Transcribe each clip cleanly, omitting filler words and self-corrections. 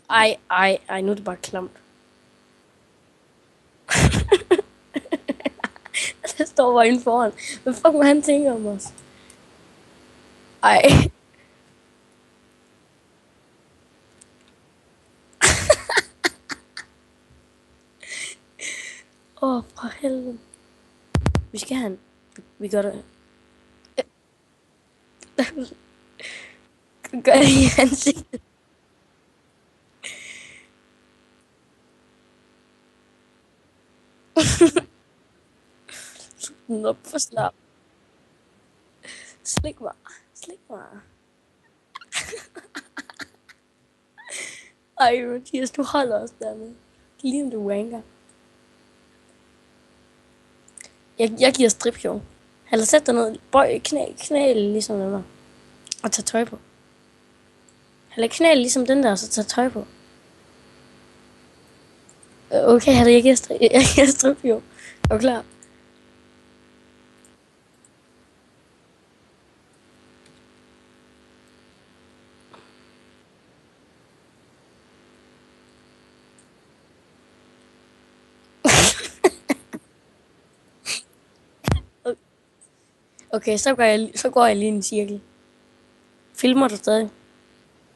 Ej, nu er det bare klamt. Der står bare inde foran. Hvad fuck må han tænke om os? Ej. For helvede. Vi skal have en... Vi gør det. Gør det i ansigtet. Den op for slap. Slik mig. Slik mig. Ej, Mathias, du holder os dernede. Lige om du wanker. Jeg giver stripshow. Eller sæt dig ned. Bøj knæ ligesom den der. Og tag tøj på. Eller knæ ligesom den der, og så tag tøj på. Okay, jeg giver stripshow. Er du klar? Okay, så går jeg lige i en cirkel. Filmer du stadig?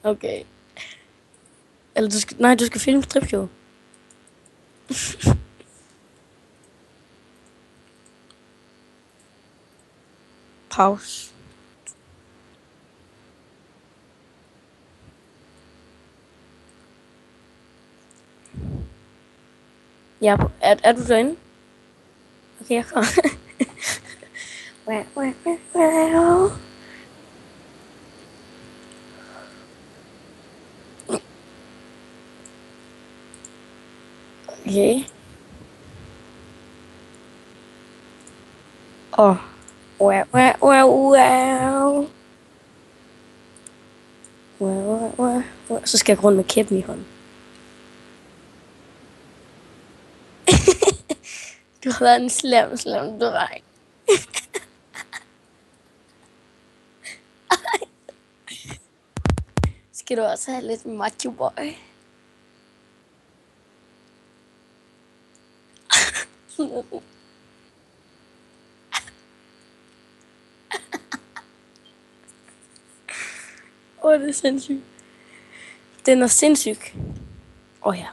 Okay. Eller du skal filme stripshow. Pause. Ja, er du derinde? Okay, jeg kommer. Okay. Så skal jeg gå rundt med kæppen i hånden. Du har været en slem dreng. Skal du også have lidt macho boy? Det er sindssygt. Den er sindssyg. Ja.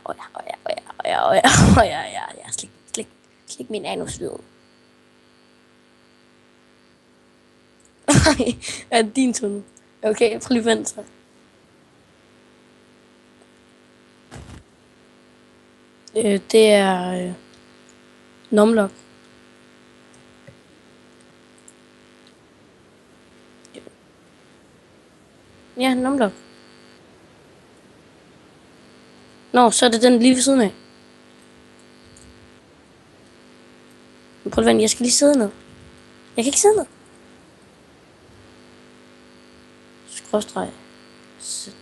Slik min anuslyd. Nej, er det din tunde? Okay, prøv lige at vente sig. Det er numlock. Ja, numlock. Nå, så er det den lige ved siden af. Prøv at vente, jeg skal lige sidde ned. Jeg kan ikke sidde ned. Skråstreg. Sæt.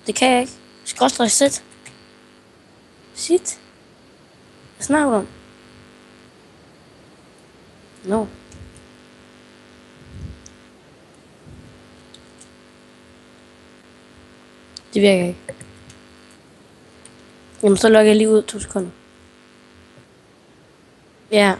Det kan jeg ikke. Skråstreg sæt. Sit. Hvad snakker du om? No. Det virker ikke. Jamen, så logger jeg lige ud 2 sekunder. Ja.